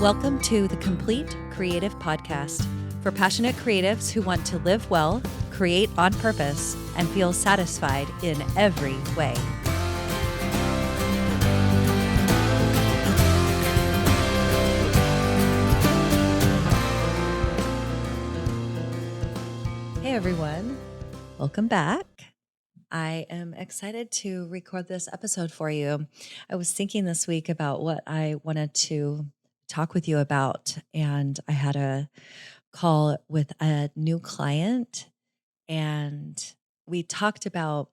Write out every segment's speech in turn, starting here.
Welcome to the Complete Creative Podcast for passionate creatives who want to live well, create on purpose, and feel satisfied in every way. Hey everyone, welcome back. I am excited to record this episode for you. I was thinking this week about what I wanted to talk with you about, and I had a call with a new client, and we talked about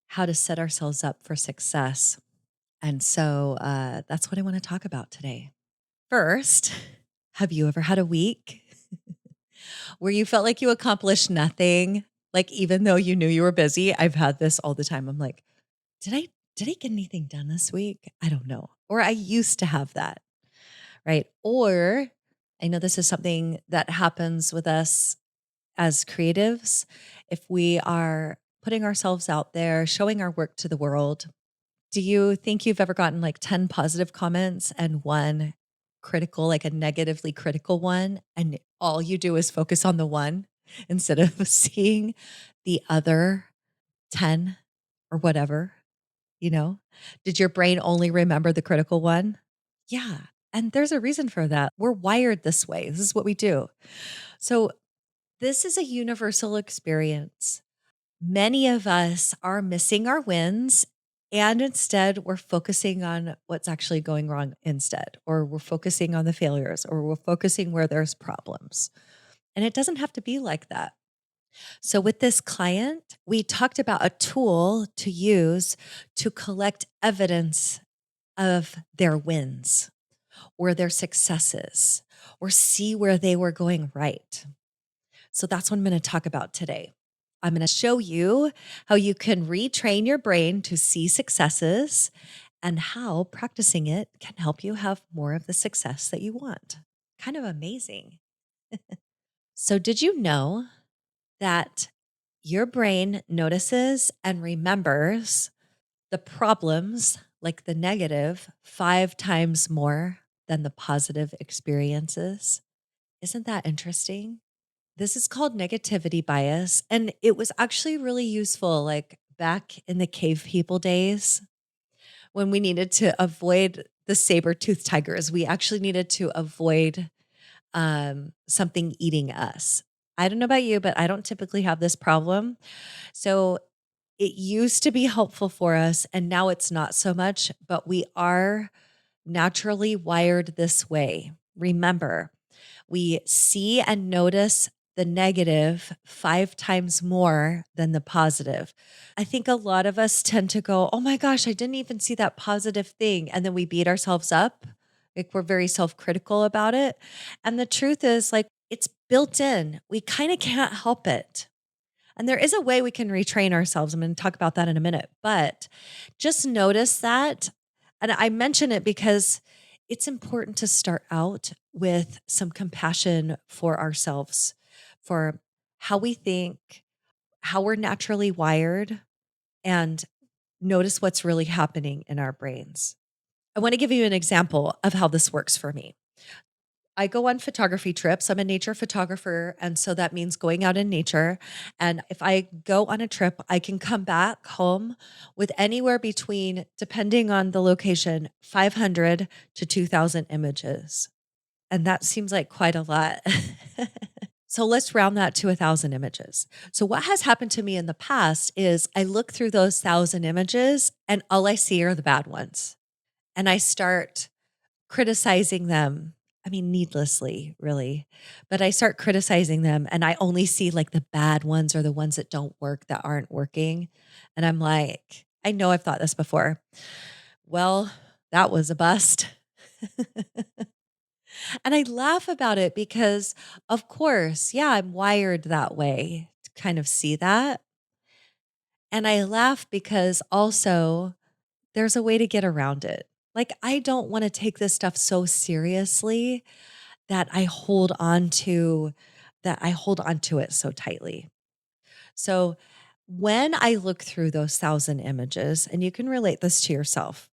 how to set ourselves up for success. And so that's what I want to talk about today. First, have you ever had a week where you felt like you accomplished nothing? Like, even though you knew you were busy, I've had this all the time. I'm like, did I get anything done this week? I don't know. Or I used to have that, right? Or I know this is something that happens with us as creatives. If we are putting ourselves out there, showing our work to the world, do you think you've ever gotten like 10 positive comments and one critical, like a negatively critical one, and all you do is focus on the one instead of seeing the other 10 or whatever, you know? Did your brain only remember the critical one? Yeah. And there's a reason for that. We're wired this way. This is what we do. So, this is a universal experience. Many of us are missing our wins, and instead we're focusing on what's actually going wrong instead, or we're focusing on the failures, or we're focusing where there's problems. And it doesn't have to be like that. So, with this client, we talked about a tool to use to collect evidence of their wins or their successes or see where they were going right. So, that's what I'm going to talk about today. I'm going to show you how you can retrain your brain to see successes and how practicing it can help you have more of the success that you want. Kind of amazing. So, did you know that your brain notices and remembers the problems, like the negative, 5 times more than the positive experiences? Isn't that interesting? This is called negativity bias. And it was actually really useful, like back in the cave people days when we needed to avoid the saber-toothed tigers. We actually needed to avoid something eating us. I don't know about you, but I don't typically have this problem. So it used to be helpful for us, and now it's not so much, but we are naturally wired this way. Remember, we see and notice the negative 5 times more than the positive. I think a lot of us tend to go, oh my gosh, I didn't even see that positive thing. And then we beat ourselves up. Like, we're very self critical about it. And the truth is, like, it's built in. We kind of can't help it. And there is a way we can retrain ourselves. I'm going to talk about that in a minute, but just notice that. And I mention it because it's important to start out with some compassion for ourselves, for how we think, how we're naturally wired, and notice what's really happening in our brains. I want to give you an example of how this works for me. I go on photography trips. I'm a nature photographer. And so that means going out in nature. And if I go on a trip, I can come back home with anywhere between, depending on the location, 500 to 2,000 images. And that seems like quite a lot. So let's round that to 1,000 images. So what has happened to me in the past is I look through those 1,000 images and all I see are the bad ones. And I start criticizing them. I mean, needlessly, really. But I start criticizing them and I only see like the bad ones or the ones that don't work, that aren't working. And I'm like, I know I've thought this before. Well, that was a bust. And I laugh about it because, of course, yeah, I'm wired that way to kind of see that. And I laugh because also there's a way to get around it. Like, I don't want to take this stuff so seriously that I hold on to it so tightly. So when I look through those 1,000 images, and you can relate this to yourself,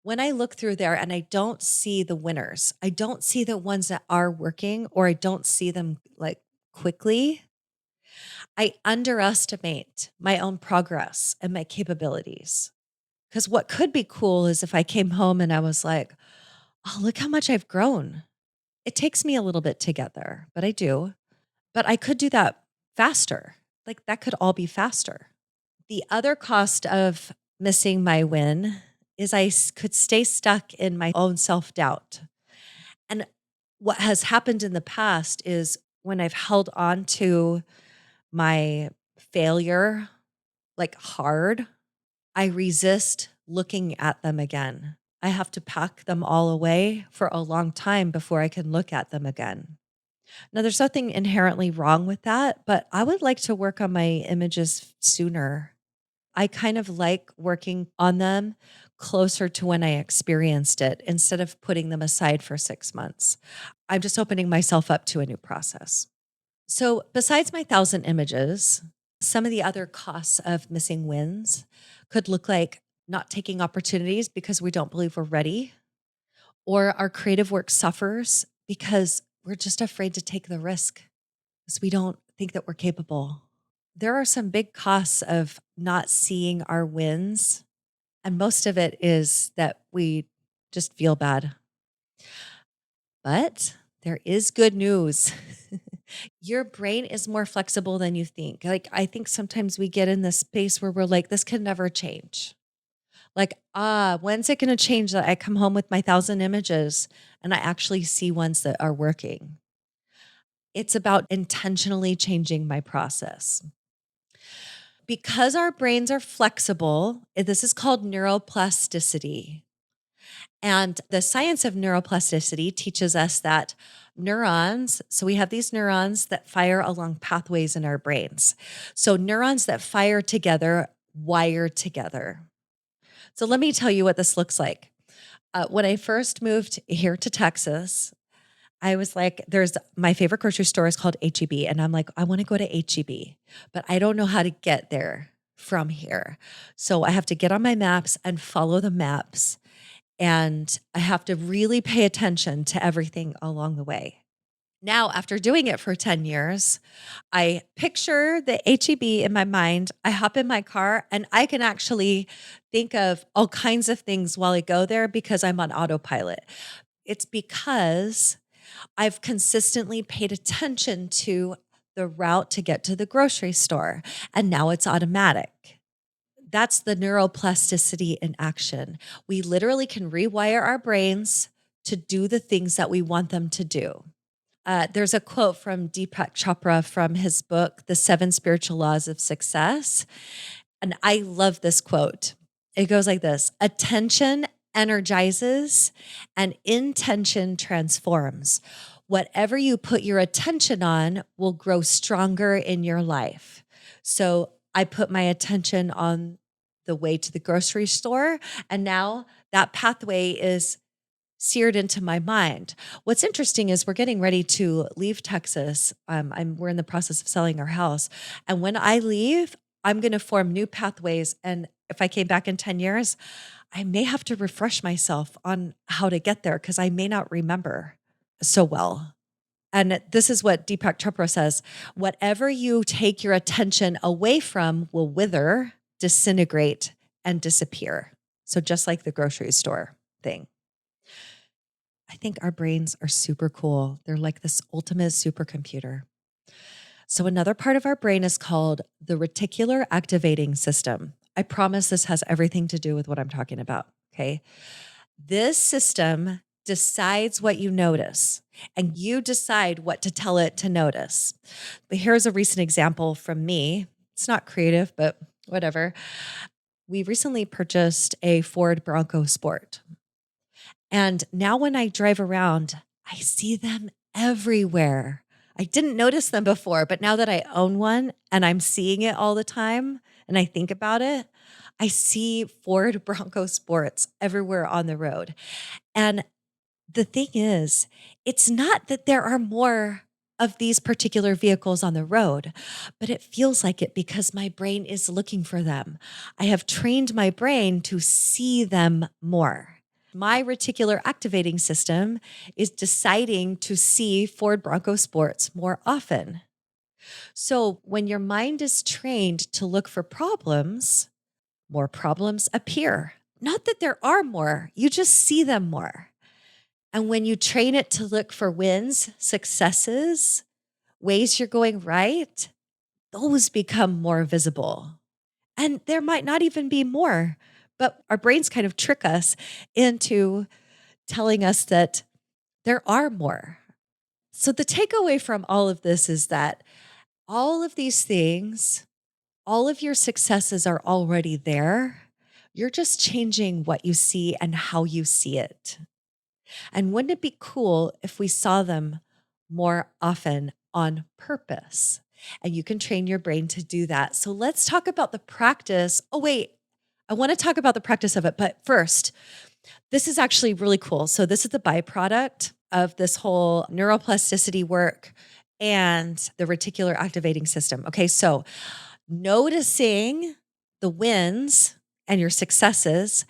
When I look through there and I don't see the winners, I don't see the ones that are working, or I don't see them like quickly, I underestimate my own progress and my capabilities. Because what could be cool is if I came home and I was like, oh, look how much I've grown. It takes me a little bit to get there, but I do. But I could do that faster. Like that could all be faster. The other cost of missing my win is could stay stuck in my own self doubt. And what has happened in the past is when I've held on to my failure like hard, I resist looking at them again. I have to pack them all away for a long time before I can look at them again. Now, there's nothing inherently wrong with that, but I would like to work on my images sooner. I kind of like working on them closer to when I experienced it instead of putting them aside for 6 months. I'm just opening myself up to a new process. So, besides my 1,000 images, some of the other costs of missing wins could look like not taking opportunities because we don't believe we're ready, or our creative work suffers because we're just afraid to take the risk because we don't think that we're capable. There are some big costs of not seeing our wins, and most of it is that we just feel bad. But there is good news. Your brain is more flexible than you think. Like, I think sometimes we get in this space where we're like, this can never change. Like, when's it going to change that I come home with my 1,000 images and I actually see ones that are working? It's about intentionally changing my process. Because our brains are flexible, this is called neuroplasticity. And the science of neuroplasticity teaches us that neurons, so we have these neurons that fire along pathways in our brains. So neurons that fire together wire together. So let me tell you what this looks like. When I first moved here to Texas, I was like, there's my favorite grocery store is called HEB. And I'm like, I want to go to HEB, but I don't know how to get there from here. So I have to get on my maps and follow the maps. And I have to really pay attention to everything along the way. Now, after doing it for 10 years, I picture the HEB in my mind. I hop in my car and I can actually think of all kinds of things while I go there because I'm on autopilot. It's because I've consistently paid attention to the route to get to the grocery store, and now it's automatic. That's the neuroplasticity in action. We literally can rewire our brains to do the things that we want them to do. There's a quote from Deepak Chopra from his book, The Seven Spiritual Laws of Success. And I love this quote. It goes like this: attention energizes and intention transforms. Whatever you put your attention on will grow stronger in your life. So I put my attention on the way to the grocery store, and now that pathway is seared into my mind. What's interesting is we're getting ready to leave Texas. We're in the process of selling our house. And when I leave, I'm going to form new pathways. And if I came back in 10 years, I may have to refresh myself on how to get there because I may not remember so well. And this is what Deepak Chopra says: whatever you take your attention away from will wither, disintegrate, and disappear. So just like the grocery store thing. I think our brains are super cool. They're like this ultimate supercomputer. So another part of our brain is called the reticular activating system. I promise this has everything to do with what I'm talking about. Okay. This system decides what you notice, and you decide what to tell it to notice. But here's a recent example from me. It's not creative, but whatever. We recently purchased a Ford Bronco Sport. And now when I drive around, I see them everywhere. I didn't notice them before, but now that I own one and I'm seeing it all the time and I think about it, I see Ford Bronco Sports everywhere on the road. And the thing is, it's not that there are more of these particular vehicles on the road, but it feels like it because my brain is looking for them. I have trained my brain to see them more. My reticular activating system is deciding to see Ford Bronco Sports more often. So when your mind is trained to look for problems, more problems appear. Not that there are more, you just see them more. And when you train it to look for wins, successes, ways you're going right, those become more visible. And there might not even be more, but our brains kind of trick us into telling us that there are more. So the takeaway from all of this is that all of these things, all of your successes are already there. You're just changing what you see and how you see it. And wouldn't it be cool if we saw them more often on purpose? And you can train your brain to do that. So let's talk about the practice. Oh, wait, I want to talk about the practice of it. But first, this is actually really cool. So, this is the byproduct of this whole neuroplasticity work and the reticular activating system. Okay, so noticing the wins and your successes,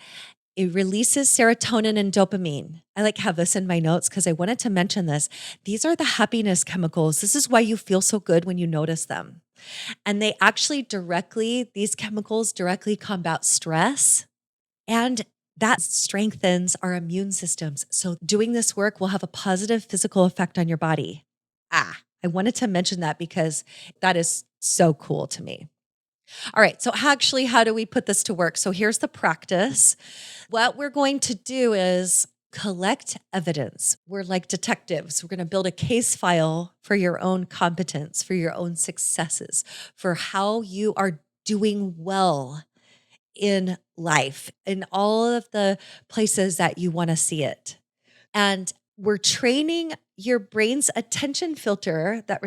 it releases serotonin and dopamine. I have this in my notes because I wanted to mention this. These are the happiness chemicals. This is why you feel so good when you notice them. And they actually these chemicals directly combat stress, and that strengthens our immune systems. So doing this work will have a positive physical effect on your body. I wanted to mention that because that is so cool to me. All right. So how do we put this to work? So here's the practice. What we're going to do is collect evidence. We're like detectives. We're going to build a case file for your own competence, for your own successes, for how you are doing well in life, in all of the places that you want to see it. And we're training your brain's attention filter, that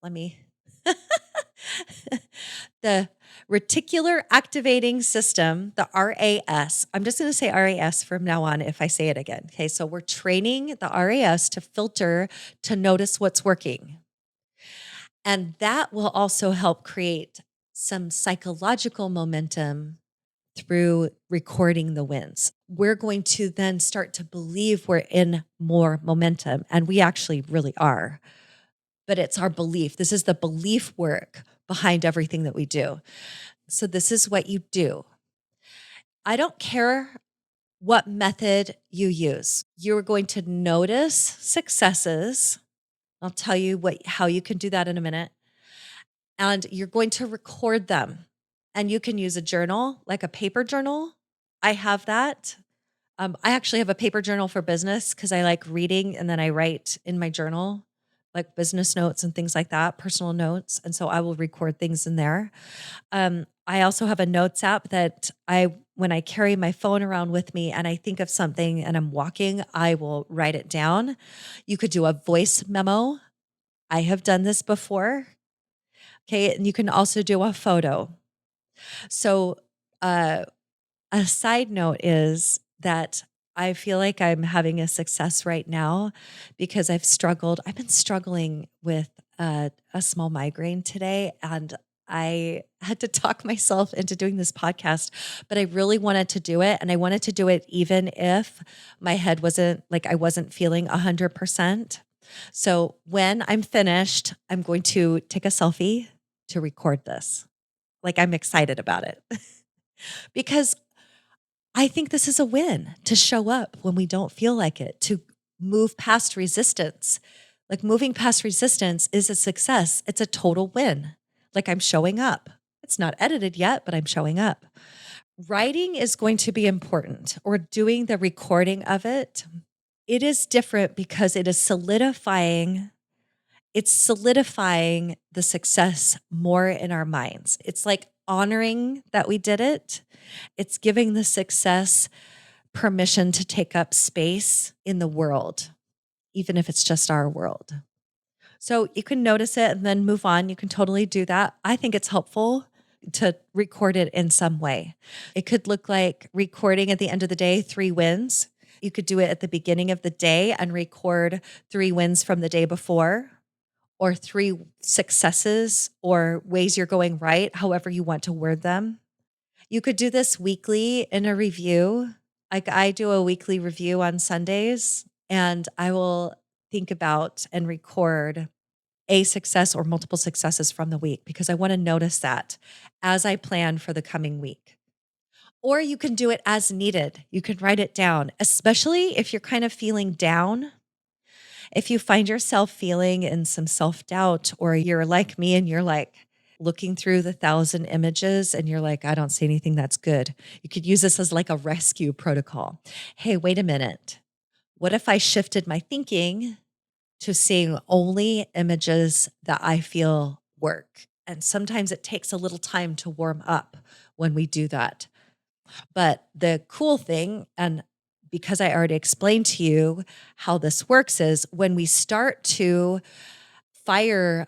let me, the reticular activating system, the RAS. I'm just going to say RAS from now on if I say it again. Okay, so we're training the RAS to filter, to notice what's working. And that will also help create some psychological momentum through recording the wins. We're going to then start to believe we're in more momentum, and we actually really are. But it's our belief. This is the belief work behind everything that we do. So this is what you do. I don't care what method you use. You're going to notice successes. I'll tell you how you can do that in a minute. And you're going to record them. And you can use a journal, like a paper journal. I have that. I actually have a paper journal for business because I like reading, and then I write in my journal, like business notes and things like that, personal notes. And so I will record things in there. I also have a notes app that when I carry my phone around with me and I think of something and I'm walking, I will write it down. You could do a voice memo. I have done this before. Okay. And you can also do a photo. So, a side note is that I feel like I'm having a success right now because I've been struggling with a small migraine today, and I had to talk myself into doing this podcast, but I really wanted to do it. And I wanted to do it even if my head I wasn't feeling 100%. So when I'm finished, I'm going to take a selfie to record this. I'm excited about it because I think this is a win to show up when we don't feel like it, to move past resistance. Moving past resistance is a success. It's a total win. I'm showing up. It's not edited yet, but I'm showing up. Writing is going to be important, or doing the recording of it. It is different because it's solidifying the success more in our minds. It's like honoring that we did it. It's giving the success permission to take up space in the world, even if it's just our world. So you can notice it and then move on. You can totally do that. I think it's helpful to record it in some way. It could look like recording at the end of the day 3 wins. You could do it at the beginning of the day and record 3 wins from the day before, or 3 successes or ways you're going right, however you want to word them. You could do this weekly in a review. Like I do a weekly review on Sundays and I will think about and record a success or multiple successes from the week because I want to notice that as I plan for the coming week. Or you can do it as needed. You can write it down, especially if you're kind of feeling down. If you find yourself feeling in some self doubt, or you're like me and you're like looking through the thousand images and you're like, I don't see anything that's good. You could use this as like a rescue protocol. Hey, wait a minute. What if I shifted my thinking to seeing only images that I feel work? And sometimes it takes a little time to warm up when we do that. But the cool thing, and because I already explained to you how this works, is when we start to fire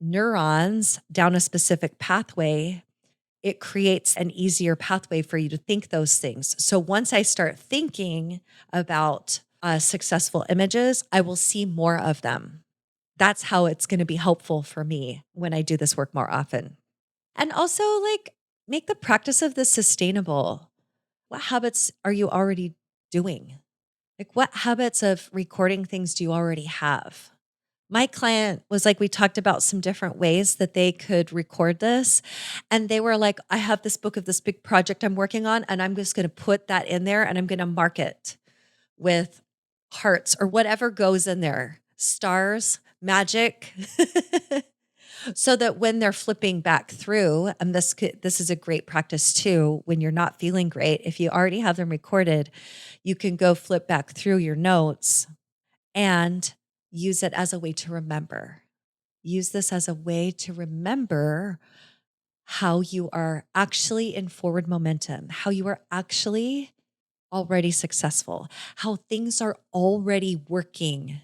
neurons down a specific pathway, it creates an easier pathway for you to think those things. So once I start thinking about successful images, I will see more of them. That's how it's going to be helpful for me when I do this work more often. And also, like, make the practice of this sustainable. What habits are you already doing? Like, what habits of recording things do you already have? My client was like, we talked about some different ways that they could record this. And they were like, I have this book of this big project I'm working on, and I'm just going to put that in there and I'm going to mark it with hearts or whatever goes in there, stars, magic. So that when they're flipping back through, and this is a great practice too, when you're not feeling great, if you already have them recorded, you can go flip back through your notes and use it as a way to remember. Use this as a way to remember how you are actually in forward momentum, how you are actually already successful, how things are already working.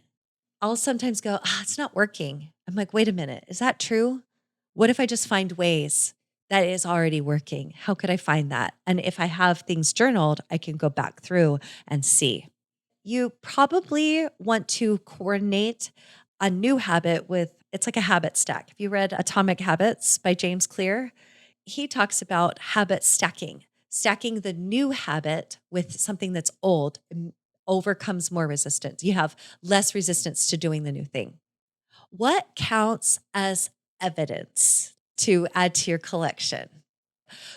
I'll sometimes go, it's not working. I'm like, wait a minute, is that true? What if I just find ways that is already working? How could I find that? And if I have things journaled, I can go back through and see. You probably want to coordinate a new habit with, it's like a habit stack. Have you read Atomic Habits by James Clear? He talks about habit stacking, stacking the new habit with something that's old overcomes more resistance. You have less resistance to doing the new thing. What counts as evidence to add to your collection?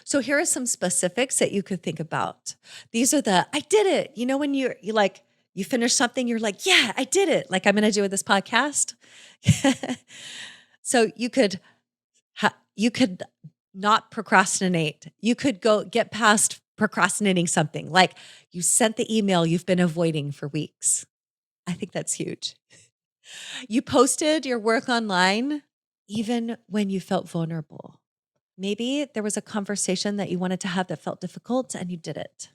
So here are some specifics that you could think about. These are the I did it. You know, when you like you finish something, you're like, yeah, I did it. Like I'm going to do with this podcast. So you could not procrastinate. You could go get past procrastinating something. Like you sent the email you've been avoiding for weeks. I think that's huge. You posted your work online even when you felt vulnerable. Maybe there was a conversation that you wanted to have that felt difficult and you did it.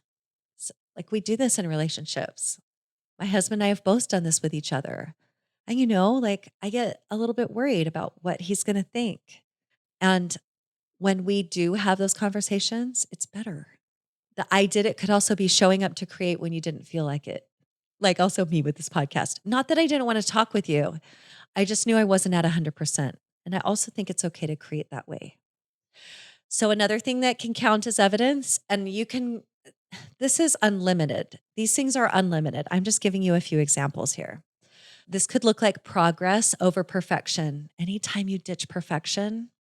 Like we do this in relationships. My husband and I have both done this with each other. And like I get a little bit worried about what he's going to think. And when we do have those conversations, it's better. The I did it could also be showing up to create when you didn't feel like it. Like also me with this podcast. Not that I didn't want to talk with you. I just knew I wasn't at 100%. And I also think it's okay to create that way. So another thing that can count as evidence, and this is unlimited. These things are unlimited. I'm just giving you a few examples here. This could look like progress over perfection. Anytime you ditch perfection,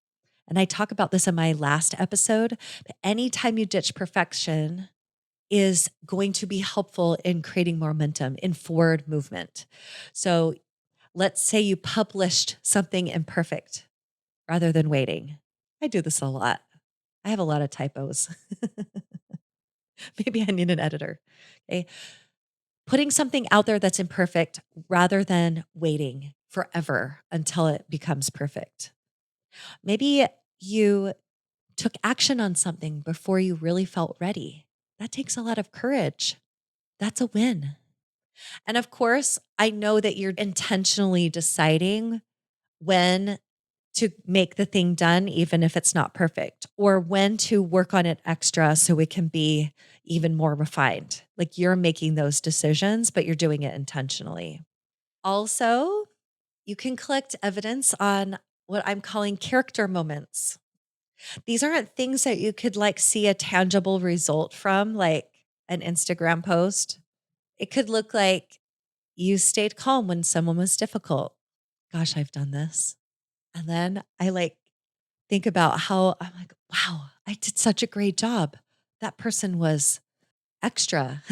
and I talk about this in my last episode, but anytime you ditch perfection is going to be helpful in creating momentum, in forward movement. So let's say you published something imperfect rather than waiting. I do this a lot. I have a lot of typos. Maybe I need an editor. Okay. Putting something out there that's imperfect rather than waiting forever until it becomes perfect. Maybe you took action on something before you really felt ready. That takes a lot of courage. That's a win. And of course, I know that you're intentionally deciding when to make the thing done, even if it's not perfect, or when to work on it extra so it can be even more refined. Like you're making those decisions, but you're doing it intentionally. Also, you can collect evidence on what I'm calling character moments. These aren't things that you could like see a tangible result from, like an Instagram post. It could look like you stayed calm when someone was difficult. Gosh, I've done this. And then I like think about how I'm like, wow, I did such a great job. That person was extra.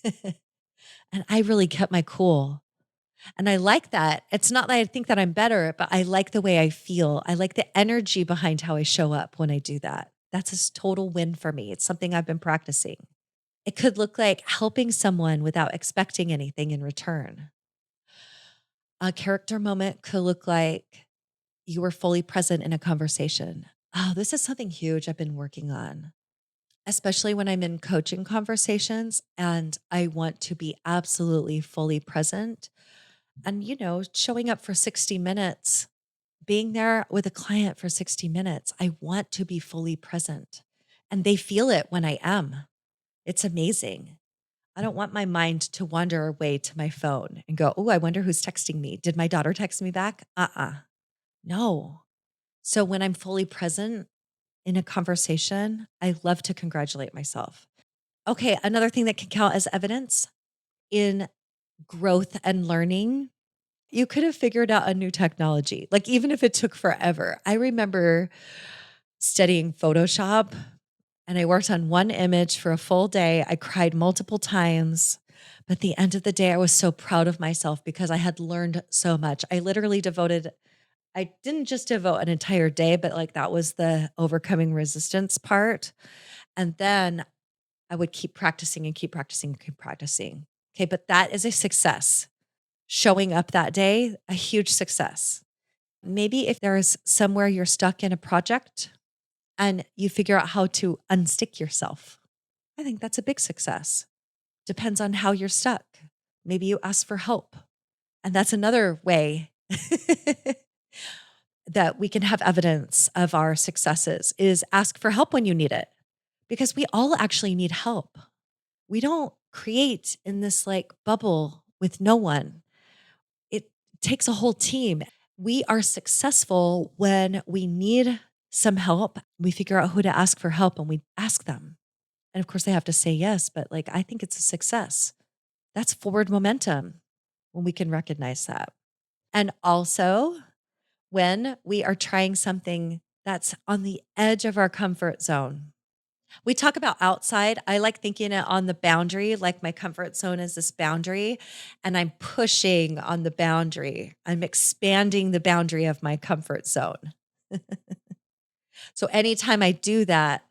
And I really kept my cool. And I like that. It's not that I think that I'm better, but I like the way I feel. I like the energy behind how I show up when I do that. That's a total win for me. It's something I've been practicing. It could look like helping someone without expecting anything in return. A character moment could look like you were fully present in a conversation. Oh, this is something huge I've been working on, especially when I'm in coaching conversations and I want to be absolutely fully present. And, showing up for 60 minutes, being there with a client for 60 minutes, I want to be fully present. And they feel it when I am. It's amazing. I don't want my mind to wander away to my phone and go, oh, I wonder who's texting me. Did my daughter text me back? No. So when I'm fully present in a conversation, I love to congratulate myself. Okay, another thing that can count as evidence in growth and learning, you could have figured out a new technology, like even if it took forever. I remember studying Photoshop and I worked on one image for a full day. I cried multiple times. But at the end of the day, I was so proud of myself because I had learned so much. I didn't just devote an entire day, but like that was the overcoming resistance part. And then I would keep practicing and keep practicing and keep practicing. Okay, but that is a success. Showing up that day, a huge success. Maybe if there's somewhere you're stuck in a project and you figure out how to unstick yourself, I think that's a big success. Depends on how you're stuck. Maybe you ask for help. And that's another way that we can have evidence of our successes is ask for help when you need it because we all actually need help. We don't create in this like bubble with no one. It takes a whole team. We are successful when we need some help. We figure out who to ask for help and we ask them. And of course, they have to say yes, but like, I think it's a success. That's forward momentum when we can recognize that. And also, when we are trying something that's on the edge of our comfort zone. We talk about outside. I like thinking it on the boundary, like my comfort zone is this boundary, and I'm pushing on the boundary. I'm expanding the boundary of my comfort zone. So anytime I do that,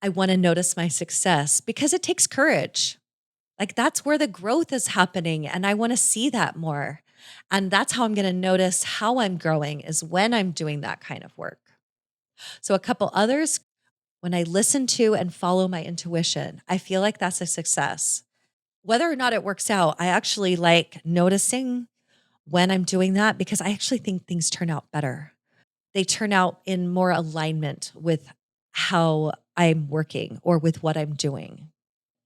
I want to notice my success because it takes courage. Like that's where the growth is happening. And I want to see that more. And that's how I'm going to notice how I'm growing is when I'm doing that kind of work. So, a couple others, when I listen to and follow my intuition, I feel like that's a success. Whether or not it works out, I actually like noticing when I'm doing that because I actually think things turn out better. They turn out in more alignment with how I'm working or with what I'm doing.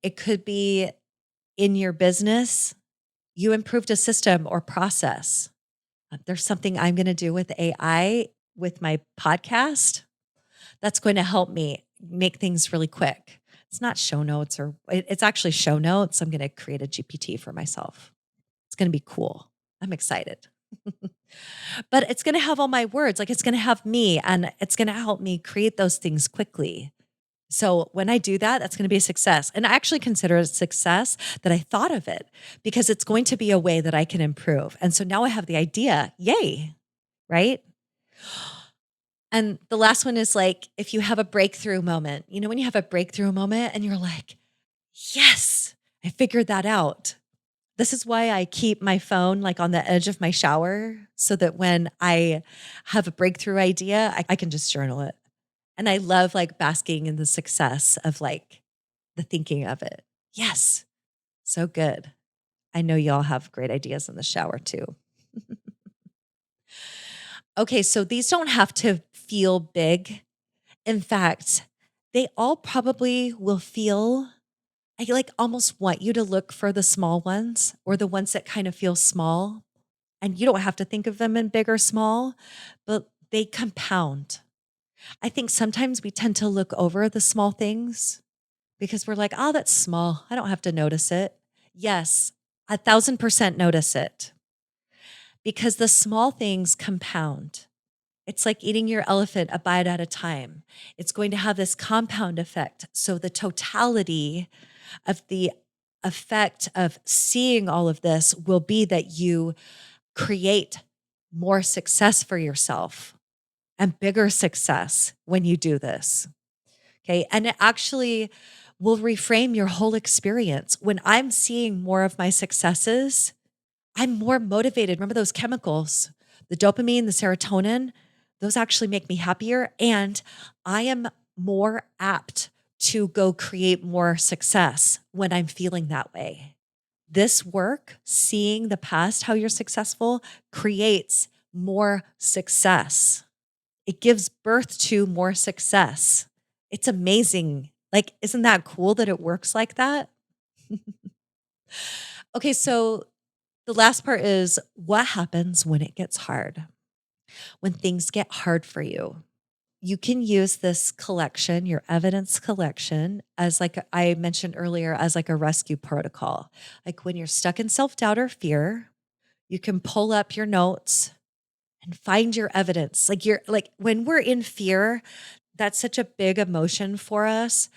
It could be in your business, you improved a system or process. There's something I'm going to do with AI with my podcast that's going to help me make things really quick. It's not show notes it's actually show notes. I'm going to create a GPT for myself. It's going to be cool. I'm excited. But it's going to have all my words. Like it's going to have me and it's going to help me create those things quickly. So when I do that, that's going to be a success. And I actually consider it a success that I thought of it because it's going to be a way that I can improve. And so now I have the idea. Yay. Right. And the last one is like, if you have a breakthrough moment, when you have a breakthrough moment and you're like, yes, I figured that out. This is why I keep my phone like on the edge of my shower so that when I have a breakthrough idea, I can just journal it. And I love like basking in the success of like the thinking of it. Yes, so good. I know y'all have great ideas in the shower too. Okay, so these don't have to feel big. In fact, they all probably will feel, I like almost want you to look for the small ones or the ones that kind of feel small. And you don't have to think of them in big or small, but they compound. I think sometimes we tend to look over the small things because we're like, oh, that's small. I don't have to notice it. Yes, 1,000% notice it because the small things compound. It's like eating your elephant a bite at a time. It's going to have this compound effect. So the totality of the effect of seeing all of this will be that you create more success for yourself and bigger success when you do this. Okay. And it actually will reframe your whole experience. When I'm seeing more of my successes, I'm more motivated. Remember those chemicals, the dopamine, the serotonin, those actually make me happier. And I am more apt to go create more success when I'm feeling that way. This work, seeing the past, how you're successful, creates more success. It gives birth to more success. It's amazing. Like, isn't that cool that it works like that? Okay, so the last part is what happens when it gets hard, when things get hard for you. You can use this collection, your evidence collection, as like I mentioned earlier, as like a rescue protocol. Like when you're stuck in self doubt or fear, you can pull up your notes and find your evidence. Like you're like when we're in fear, that's such a big emotion for us.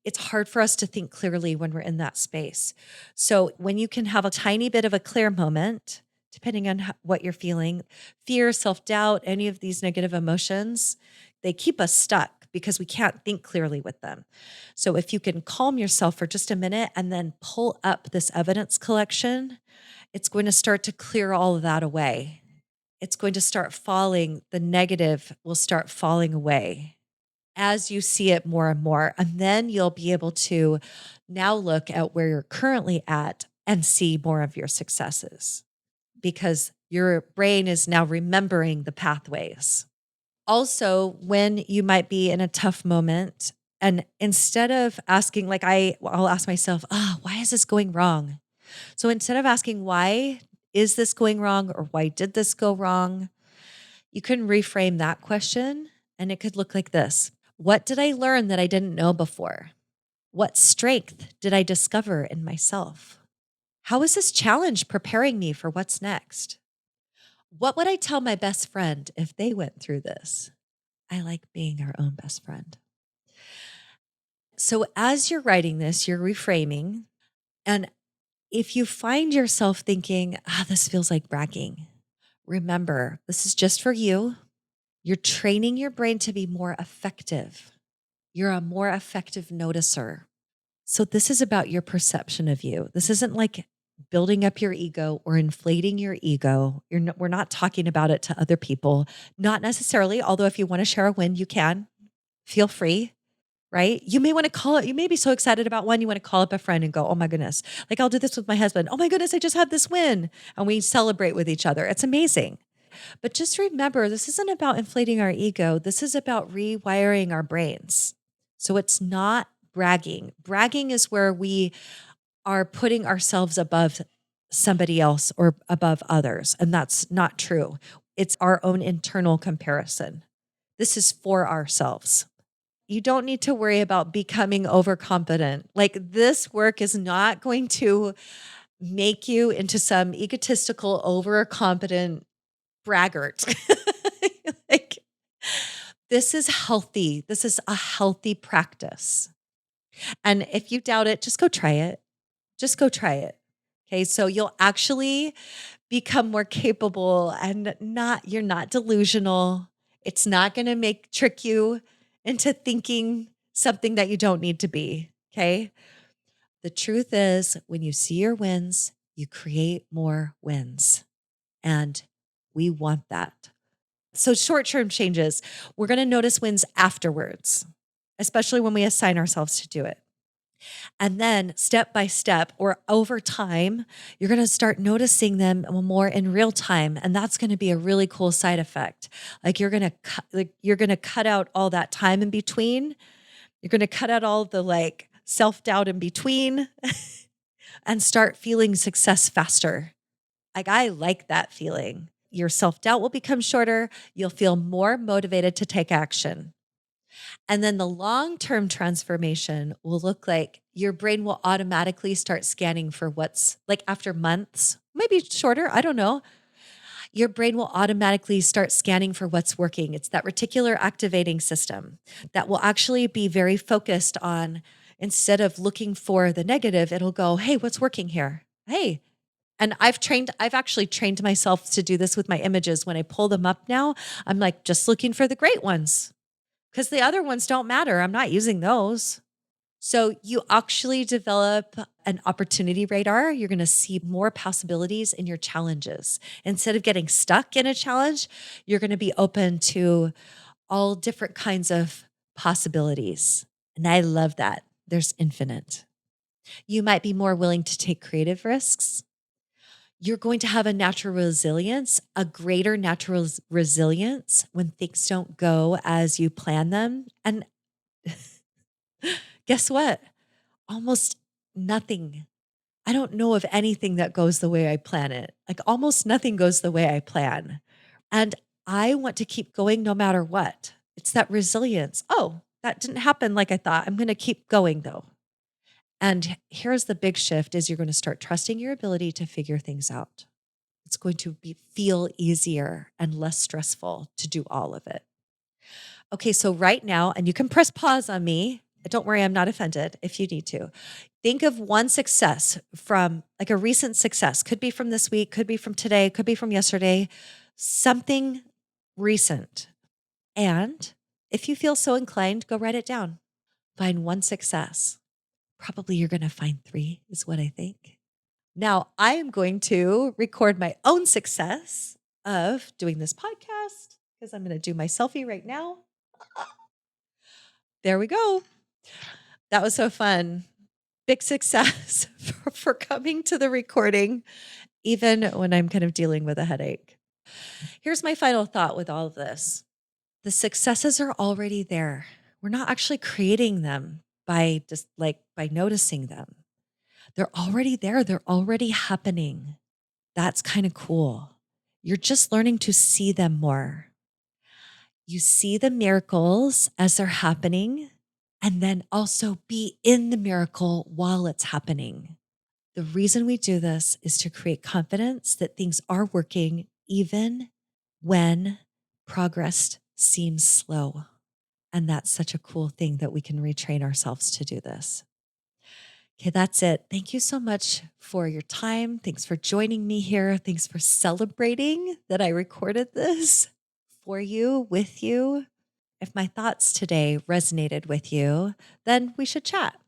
It's hard for us to think clearly when we're in that space. So when you can have a tiny bit of a clear moment, depending on what you're feeling, fear, self-doubt, any of these negative emotions, they keep us stuck because we can't think clearly with them. So if you can calm yourself for just a minute and then pull up this evidence collection, it's going to start to clear all of that away. It's going to start falling, the negative will start falling away as you see it more and more. And then you'll be able to now look at where you're currently at and see more of your successes because your brain is now remembering the pathways. Also, when you might be in a tough moment, and instead of asking, like I'll ask myself, why is this going wrong? So instead of asking, why is this going wrong or why did this go wrong? You can reframe that question and it could look like this. What did I learn that I didn't know before? What strength did I discover in myself? How is this challenge preparing me for what's next? What would I tell my best friend if they went through this? I like being our own best friend. So as you're writing this, you're reframing. And if you find yourself thinking, this feels like bragging, remember, this is just for you. You're training your brain to be more effective. You're a more effective noticer. So this is about your perception of you. This isn't like building up your ego or inflating your ego. We're not talking about it to other people, not necessarily. Although if you want to share a win, you can. Feel free, right? You may want to call it. You may be so excited about one, you want to call up a friend and go, "Oh my goodness!" Like I'll do this with my husband. "Oh my goodness, I just had this win," and we celebrate with each other. It's amazing. But just remember, this isn't about inflating our ego. This is about rewiring our brains. So it's not bragging. Bragging is where we are putting ourselves above somebody else or above others. And that's not true. It's our own internal comparison. This is for ourselves. You don't need to worry about becoming overconfident. Like this work is not going to make you into some egotistical, overconfident braggart. Like this is healthy. This is a healthy practice. And if you doubt it, just go try it. Just go try it. Okay. So you'll actually become more capable and you're not delusional. It's not going to trick you into thinking something that you don't need to be. Okay. The truth is, when you see your wins, you create more wins. And we want that. So short-term changes, we're going to notice wins afterwards, especially when we assign ourselves to do it. And then step by step or over time, you're going to start noticing them more in real time. And that's going to be a really cool side effect. Like you're going to cut out all that time in between. You're going to cut out all the like self-doubt in between and start feeling success faster. Like I like that feeling. Your self-doubt will become shorter. You'll feel more motivated to take action. And then the long-term transformation will look like your brain will automatically start scanning for what's like after months, maybe shorter, I don't know. Your brain will automatically start scanning for what's working. It's that reticular activating system that will actually be very focused on, instead of looking for the negative, it'll go, hey, what's working here? Hey. And I've actually trained myself to do this with my images. When I pull them up now, I'm like, just looking for the great ones because the other ones don't matter. I'm not using those. So you actually develop an opportunity radar. You're going to see more possibilities in your challenges. Instead of getting stuck in a challenge, you're going to be open to all different kinds of possibilities. And I love that. There's infinite. You might be more willing to take creative risks. You're going to have a natural resilience, a greater natural resilience when things don't go as you plan them. And guess what? Almost nothing. I don't know of anything that goes the way I plan it. Like almost nothing goes the way I plan. And I want to keep going no matter what. It's that resilience. Oh, that didn't happen like I thought. I'm going to keep going though. And here's the big shift is you're going to start trusting your ability to figure things out. It's going to feel easier and less stressful to do all of it. Okay, so right now, and you can press pause on me. Don't worry, I'm not offended if you need to. Think of one success from like a recent success. Could be from this week, could be from today, could be from yesterday, something recent. And if you feel so inclined, go write it down. Find one success. Probably you're going to find 3, is what I think. Now, I am going to record my own success of doing this podcast because I'm going to do my selfie right now. There we go. That was so fun. Big success for coming to the recording, even when I'm kind of dealing with a headache. Here's my final thought with all of this. The successes are already there. We're not actually creating them by just like by noticing them. They're already there. They're already happening. That's kind of cool. You're just learning to see them more. You see the miracles as they're happening, and then also be in the miracle while it's happening. The reason we do this is to create confidence that things are working even when progress seems slow. And that's such a cool thing that we can retrain ourselves to do this. Okay, that's it. Thank you so much for your time. Thanks for joining me here. Thanks for celebrating that I recorded this for you, with you. If my thoughts today resonated with you, then we should chat.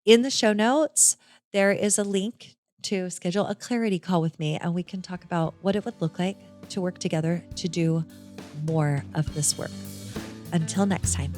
In the show notes, there is a link to schedule a clarity call with me, and we can talk about what it would look like to work together to do more of this work. Until next time.